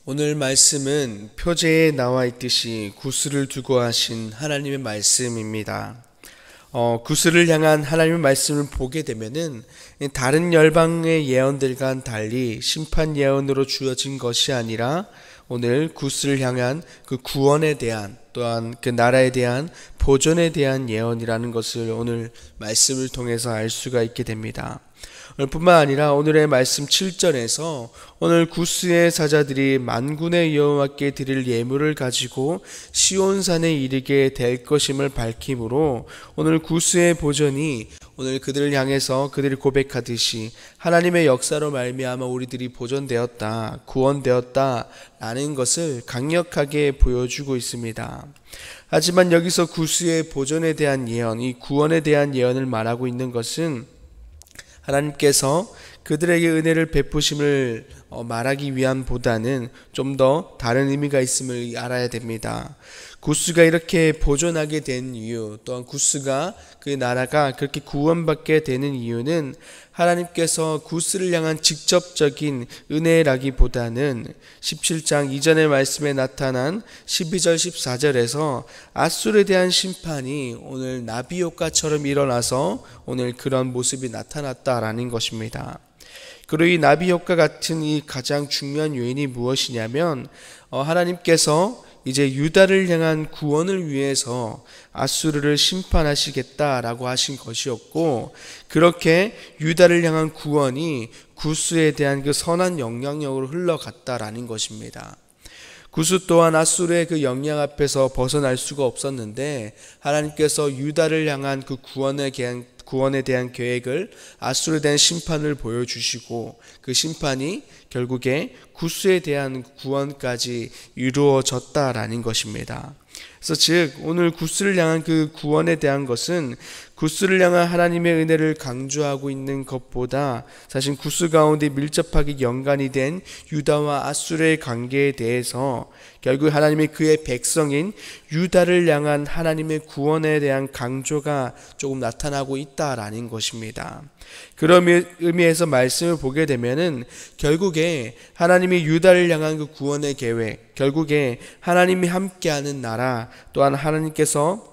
오늘 말씀은 표제에 나와 있듯이 구슬을 두고 하신 하나님의 말씀입니다. 구슬을 향한 하나님의 말씀을 보게 되면은 다른 열방의 예언들과는 달리 심판 예언으로 주어진 것이 아니라 오늘 구슬을 향한 그 구원에 대한, 또한 그 나라에 대한 보존에 대한 예언이라는 것을 오늘 말씀을 통해서 알 수가 있게 됩니다. 뿐만 아니라 오늘의 말씀 7절에서 오늘 구스의 사자들이 만군의 여호와께 드릴 예물을 가지고 시온산에 이르게 될 것임을 밝히므로 오늘 구스의 보존이 오늘 그들을 향해서 그들이 고백하듯이 하나님의 역사로 말미암아 우리들이 보존되었다, 구원되었다 라는 것을 강력하게 보여주고 있습니다. 하지만 여기서 구스의 보존에 대한 예언, 이 구원에 대한 예언을 말하고 있는 것은 하나님께서 그들에게 은혜를 베푸심을 말하기 위한 보다는 좀 더 다른 의미가 있음을 알아야 됩니다. 구스가 이렇게 보존하게 된 이유, 또한 구스가 그 나라가 그렇게 구원받게 되는 이유는 하나님께서 구스를 향한 직접적인 은혜라기보다는 17장 이전의 말씀에 나타난 12절 14절에서 앗술에 대한 심판이 오늘 나비 효과처럼 일어나서 오늘 그런 모습이 나타났다라는 것입니다. 그리고 이 나비 효과 같은 이 가장 중요한 요인이 무엇이냐면 하나님께서 이제 유다를 향한 구원을 위해서 앗수르를 심판하시겠다라고 하신 것이었고, 그렇게 유다를 향한 구원이 구스에 대한 그 선한 영향력으로 흘러갔다라는 것입니다. 구스 또한 앗수르의 그 영향 앞에서 벗어날 수가 없었는데 하나님께서 유다를 향한 그 구원에 대한 계획을 앗수르에 대한 심판을 보여주시고, 그 심판이 결국에 구스에 대한 구원까지 이루어졌다라는 것입니다. 그래서 즉 오늘 구스를 향한 그 구원에 대한 것은 구스를 향한 하나님의 은혜를 강조하고 있는 것보다 사실 구스 가운데 밀접하게 연관이 된 유다와 앗수르의 관계에 대해서 결국 하나님의 그의 백성인 유다를 향한 하나님의 구원에 대한 강조가 조금 나타나고 있다라는 것입니다. 그런 의미에서 말씀을 보게 되면은 결국에 하나님이 유다를 향한 그 구원의 계획, 결국에 하나님이 함께하는 나라, 또한 하나님께서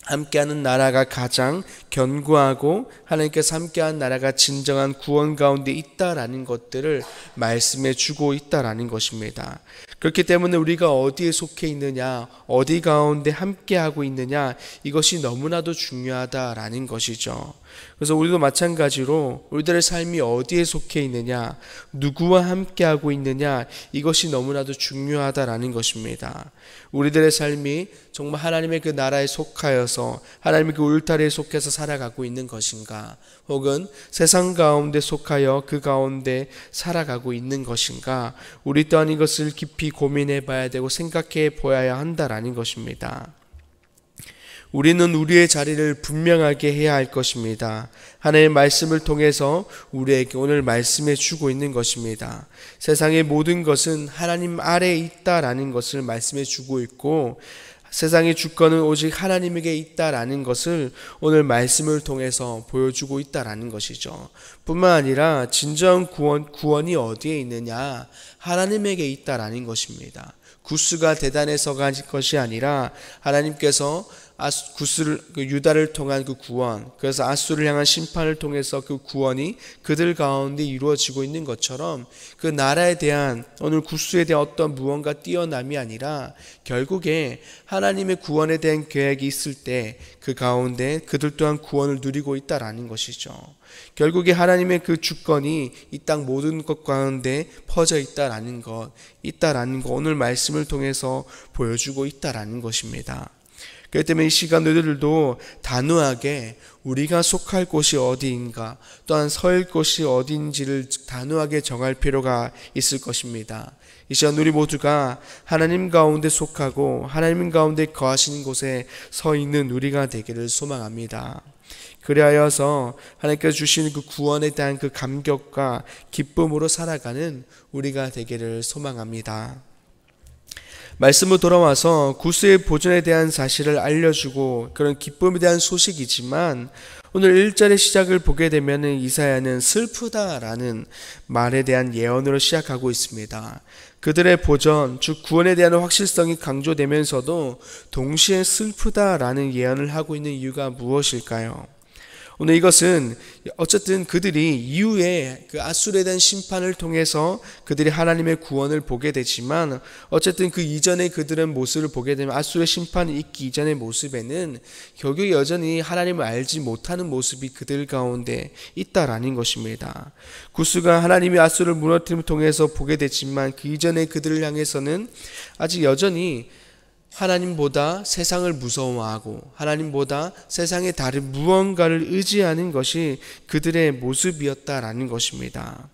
함께하는 나라가 가장 견고하고 하나님께서 함께하는 나라가 진정한 구원 가운데 있다라는 것들을 말씀해 주고 있다라는 것입니다. 그렇기 때문에 우리가 어디에 속해 있느냐, 어디 가운데 함께하고 있느냐, 이것이 너무나도 중요하다라는 것이죠. 그래서 우리도 마찬가지로 우리들의 삶이 어디에 속해 있느냐, 누구와 함께하고 있느냐, 이것이 너무나도 중요하다라는 것입니다. 우리들의 삶이 정말 하나님의 그 나라에 속하여서 하나님의 그 울타리에 속해서 살아가고 있는 것인가, 혹은 세상 가운데 속하여 그 가운데 살아가고 있는 것인가, 우리 또한 이것을 깊이 고민해 봐야 되고 생각해 보아야 한다라는 것입니다. 우리는 우리의 자리를 분명하게 해야 할 것입니다. 하나님의 말씀을 통해서 우리에게 오늘 말씀해 주고 있는 것입니다. 세상의 모든 것은 하나님 아래에 있다라는 것을 말씀해 주고 있고, 세상의 주권은 오직 하나님에게 있다라는 것을 오늘 말씀을 통해서 보여주고 있다라는 것이죠. 뿐만 아니라 진정한 구원이 어디에 있느냐, 하나님에게 있다라는 것입니다. 구스가 대단해서 간 것이 아니라 하나님께서 유다를 통한 그 구원, 그래서 앗수를 향한 심판을 통해서 그 구원이 그들 가운데 이루어지고 있는 것처럼 그 나라에 대한, 오늘 구스에 대한 어떤 무언가 뛰어남이 아니라 결국에 하나님의 구원에 대한 계획이 있을 때 그 가운데 그들 또한 구원을 누리고 있다라는 것이죠. 결국에 하나님의 그 주권이 이 땅 모든 것 가운데 퍼져 있다라는 것 오늘 말씀을 통해서 보여주고 있다라는 것입니다. 그렇기 때문에 이 시간 우리들도 단호하게 우리가 속할 곳이 어디인가, 또한 설 곳이 어디인지를 단호하게 정할 필요가 있을 것입니다. 이 시간 우리 모두가 하나님 가운데 속하고 하나님 가운데 거하시는 곳에 서 있는 우리가 되기를 소망합니다. 그리하여서 하나님께서 주시는 그 구원에 대한 그 감격과 기쁨으로 살아가는 우리가 되기를 소망합니다. 말씀으로 돌아와서 구스의 보존에 대한 사실을 알려주고 그런 기쁨에 대한 소식이지만 오늘 1절의 시작을 보게 되면 이사야는 슬프다라는 말에 대한 예언으로 시작하고 있습니다. 그들의 보전, 즉 구원에 대한 확실성이 강조되면서도 동시에 슬프다라는 예언을 하고 있는 이유가 무엇일까요? 오늘 이것은 어쨌든 그들이 이후에 그 아수르에 대한 심판을 통해서 그들이 하나님의 구원을 보게 되지만 어쨌든 그 이전에 그들의 모습을 보게 되면 아수르의 심판이 있기 이전의 모습에는 결국 여전히 하나님을 알지 못하는 모습이 그들 가운데 있다라는 것입니다. 구스가 하나님이 아수르를 무너뜨림을 통해서 보게 됐지만 그 이전에 그들을 향해서는 아직 여전히 하나님보다 세상을 무서워하고 하나님보다 세상의 다른 무언가를 의지하는 것이 그들의 모습이었다라는 것입니다.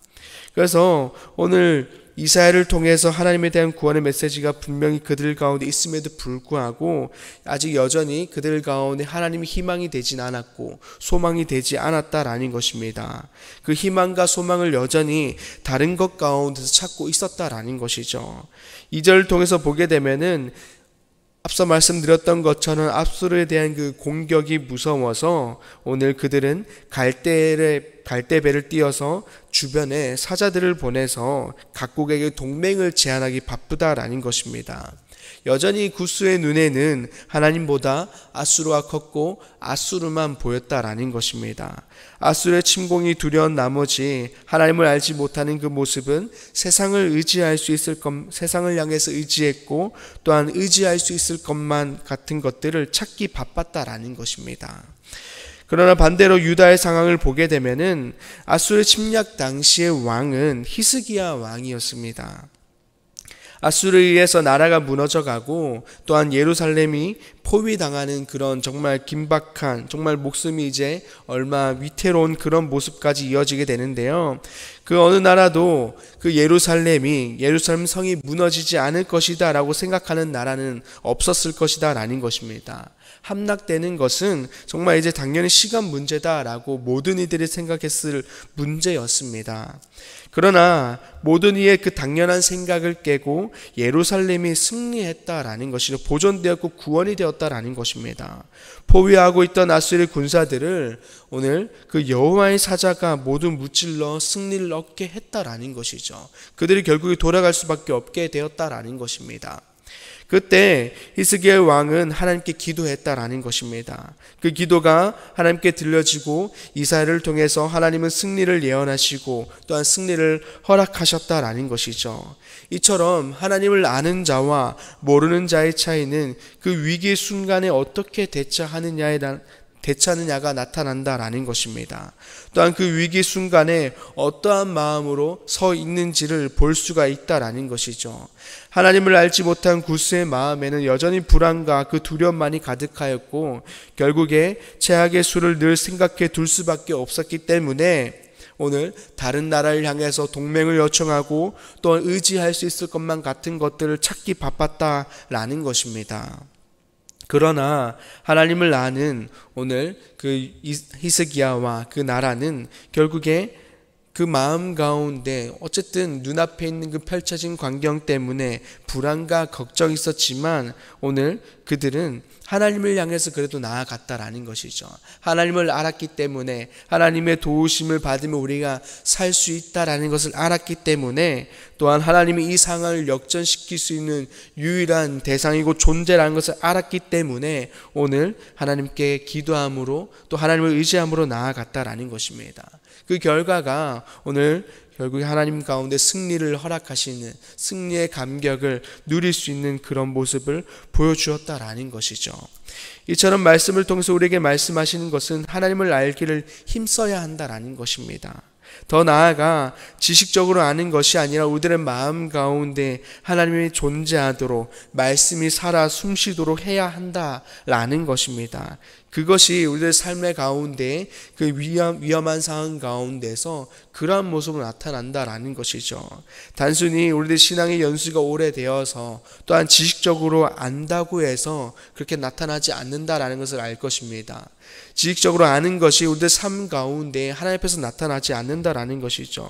그래서 오늘 이사야를 통해서 하나님에 대한 구원의 메시지가 분명히 그들 가운데 있음에도 불구하고 아직 여전히 그들 가운데 하나님이 희망이 되진 않았고 소망이 되지 않았다라는 것입니다. 그 희망과 소망을 여전히 다른 것 가운데서 찾고 있었다라는 것이죠. 2절을 통해서 보게 되면은 앞서 말씀드렸던 것처럼 아수르에 대한 그 공격이 무서워서 오늘 그들은 갈대배를 띄어서 주변에 사자들을 보내서 각국에게 동맹을 제안하기 바쁘다라는 것입니다. 여전히 구스의 눈에는 하나님보다 아수르가 컸고 아수르만 보였다라는 것입니다. 아수르의 침공이 두려운 나머지 하나님을 알지 못하는 그 모습은 세상을 향해서 의지했고 또한 의지할 수 있을 것만 같은 것들을 찾기 바빴다라는 것입니다. 그러나 반대로 유다의 상황을 보게 되면은 아수르 침략 당시의 왕은 히스기야 왕이었습니다. 아수르에 의해서 나라가 무너져가고 또한 예루살렘이 포위당하는 그런 정말 긴박한 정말 목숨이 이제 얼마 위태로운 그런 모습까지 이어지게 되는데요. 그 어느 나라도 그 예루살em 성이 무너지지 않을 것이다 라고 생각하는 나라는 없었을 것이다 라는 것입니다. 함락되는 것은 정말 이제 당연히 시간 문제다라고 모든 이들이 생각했을 문제였습니다. 그러나 모든 이의 그 당연한 생각을 깨고 예루살렘이 승리했다라는 것이죠. 보존되었고 구원이 되었다라는 것입니다. 포위하고 있던 아수르의 군사들을 오늘 그 여호와의 사자가 모두 무찔러 승리를 얻게 했다라는 것이죠. 그들이 결국에 돌아갈 수밖에 없게 되었다라는 것입니다. 그때 히스기야 왕은 하나님께 기도했다라는 것입니다. 그 기도가 하나님께 들려지고 이사야를 통해서 하나님은 승리를 예언하시고 또한 승리를 허락하셨다라는 것이죠. 이처럼 하나님을 아는 자와 모르는 자의 차이는 그 위기의 순간에 어떻게 대처하느냐가 나타난다라는 것입니다. 또한 그 위기 순간에 어떠한 마음으로 서 있는지를 볼 수가 있다라는 것이죠. 하나님을 알지 못한 구스의 마음에는 여전히 불안과 그 두려움만이 가득하였고 결국에 최악의 수를 늘 생각해 둘 수밖에 없었기 때문에 오늘 다른 나라를 향해서 동맹을 요청하고 또 의지할 수 있을 것만 같은 것들을 찾기 바빴다라는 것입니다. 그러나 하나님을 아는 오늘 그 히스기야와 그 나라는 결국에 그 마음 가운데 어쨌든 눈앞에 있는 그 펼쳐진 광경 때문에 불안과 걱정이 있었지만 오늘 그들은 하나님을 향해서 그래도 나아갔다라는 것이죠. 하나님을 알았기 때문에 하나님의 도우심을 받으면 우리가 살 수 있다라는 것을 알았기 때문에 또한 하나님이 이 상황을 역전시킬 수 있는 유일한 대상이고 존재라는 것을 알았기 때문에 오늘 하나님께 기도함으로 또 하나님을 의지함으로 나아갔다라는 것입니다. 그 결과가 오늘 결국에 하나님 가운데 승리를 허락하시는 승리의 감격을 누릴 수 있는 그런 모습을 보여주었다라는 것이죠. 이처럼 말씀을 통해서 우리에게 말씀하시는 것은 하나님을 알기를 힘써야 한다라는 것입니다. 더 나아가 지식적으로 아는 것이 아니라 우리들의 마음 가운데 하나님이 존재하도록 말씀이 살아 숨쉬도록 해야 한다라는 것입니다. 그것이 우리의 삶의 가운데 그 위험한 상황 가운데서 그러한 모습으로 나타난다라는 것이죠. 단순히 우리들 신앙의 연수가 오래되어서 또한 지식적으로 안다고 해서 그렇게 나타나지 않는다라는 것을 알 것입니다. 지식적으로 아는 것이 우리들 삶 가운데 하나님 앞에서 나타나지 않는다라는 것이죠.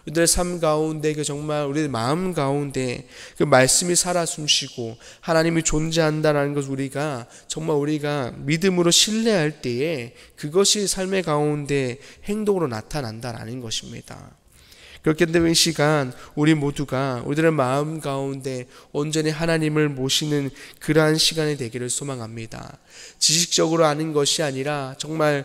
우리들 삶 가운데 그 정말 우리들 마음 가운데 그 말씀이 살아 숨쉬고 하나님이 존재한다라는 것을 우리가 믿음으로 신뢰할 때에 그것이 삶의 가운데 행동으로 나타난다라는 것입니다. 그렇기 때문에 이 시간 우리 모두가 우리들의 마음 가운데 온전히 하나님을 모시는 그러한 시간이 되기를 소망합니다. 지식적으로 아는 것이 아니라 정말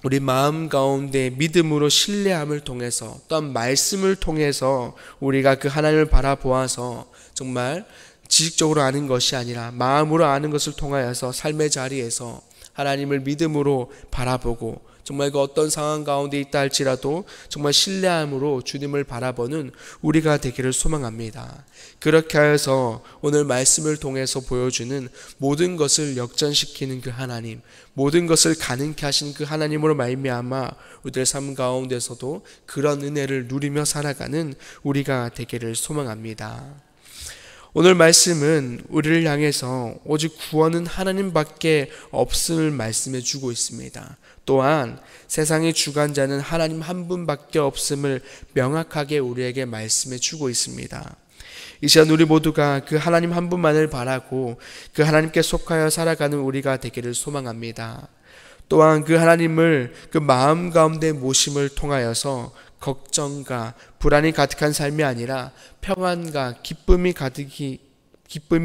우리 마음 가운데 믿음으로 신뢰함을 통해서 또한 말씀을 통해서 우리가 그 하나님을 바라보아서 정말 지식적으로 아는 것이 아니라 마음으로 아는 것을 통하여서 삶의 자리에서 하나님을 믿음으로 바라보고 정말 그 어떤 상황 가운데 있다 할지라도 정말 신뢰함으로 주님을 바라보는 우리가 되기를 소망합니다. 그렇게 하여서 오늘 말씀을 통해서 보여주는 모든 것을 역전시키는 그 하나님, 모든 것을 가능케 하신 그 하나님으로 말미암아 우리들의 삶 가운데서도 그런 은혜를 누리며 살아가는 우리가 되기를 소망합니다. 오늘 말씀은 우리를 향해서 오직 구원은 하나님밖에 없음을 말씀해 주고 있습니다. 또한 세상의 주관자는 하나님 한 분밖에 없음을 명확하게 우리에게 말씀해 주고 있습니다. 이 시간 우리 모두가 그 하나님 한 분만을 바라고 그 하나님께 속하여 살아가는 우리가 되기를 소망합니다. 또한 그 하나님을 그 마음 가운데 모심을 통하여서 걱정과 불안이 가득한 삶이 아니라 평안과 기쁨이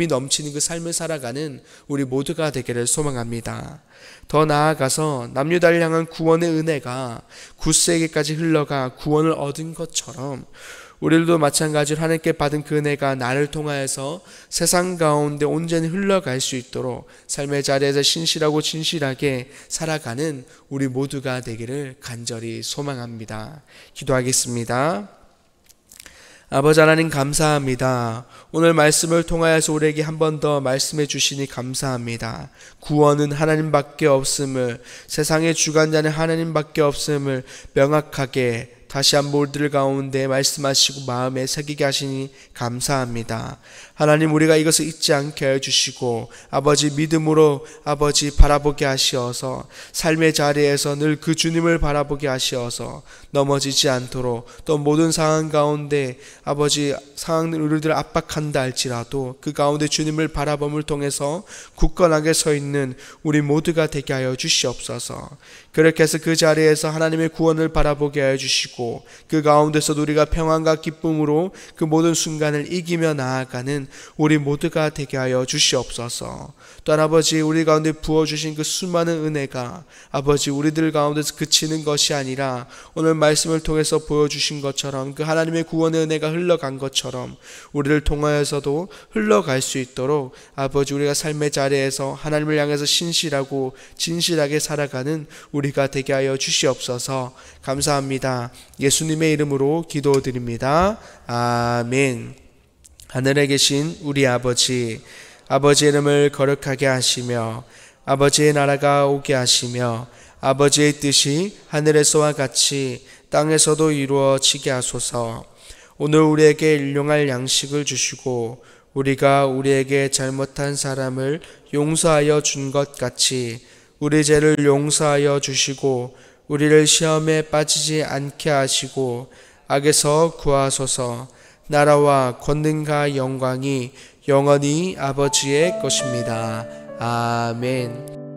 넘치는 그 삶을 살아가는 우리 모두가 되기를 소망합니다. 더 나아가서 남유다를 향한 구원의 은혜가 구스에게까지 흘러가 구원을 얻은 것처럼 우리들도 마찬가지로 하나님께 받은 그 은혜가 나를 통하여서 세상 가운데 온전히 흘러갈 수 있도록 삶의 자리에서 신실하고 진실하게 살아가는 우리 모두가 되기를 간절히 소망합니다. 기도하겠습니다. 아버지 하나님 감사합니다. 오늘 말씀을 통하여서 우리에게 한 번 더 말씀해 주시니 감사합니다. 구원은 하나님밖에 없음을, 세상의 주관자는 하나님밖에 없음을 명확하게 다시 한번 우리들 가운데 말씀하시고 마음에 새기게 하시니 감사합니다. 하나님, 우리가 이것을 잊지 않게 해주시고 아버지 믿음으로 아버지 바라보게 하시어서 삶의 자리에서 늘 그 주님을 바라보게 하시어서 넘어지지 않도록, 또 모든 상황 가운데 아버지 상황을 우리를 압박한다 할지라도 그 가운데 주님을 바라봄을 통해서 굳건하게 서 있는 우리 모두가 되게 하여 주시옵소서. 그렇게 해서 그 자리에서 하나님의 구원을 바라보게 하여 주시고 그 가운데서도 우리가 평안과 기쁨으로 그 모든 순간을 이기며 나아가는 우리 모두가 되게 하여 주시옵소서. 또한 아버지 우리 가운데 부어주신 그 수많은 은혜가 아버지 우리들 가운데서 그치는 것이 아니라 오늘 말씀을 통해서 보여주신 것처럼 그 하나님의 구원의 은혜가 흘러간 것처럼 우리를 통하여서도 흘러갈 수 있도록 아버지 우리가 삶의 자리에서 하나님을 향해서 신실하고 진실하게 살아가는 우리가 되게 하여 주시옵소서. 감사합니다. 예수님의 이름으로 기도드립니다. 아멘. 하늘에 계신 우리 아버지, 아버지의 이름을 거룩하게 하시며 아버지의 나라가 오게 하시며 아버지의 뜻이 하늘에서와 같이 땅에서도 이루어지게 하소서. 오늘 우리에게 일용할 양식을 주시고 우리가 우리에게 잘못한 사람을 용서하여 준 것 같이 우리 죄를 용서하여 주시고 우리를 시험에 빠지지 않게 하시고 악에서 구하소서. 나라와 권능과 영광이 영원히 아버지의 것입니다. 아멘.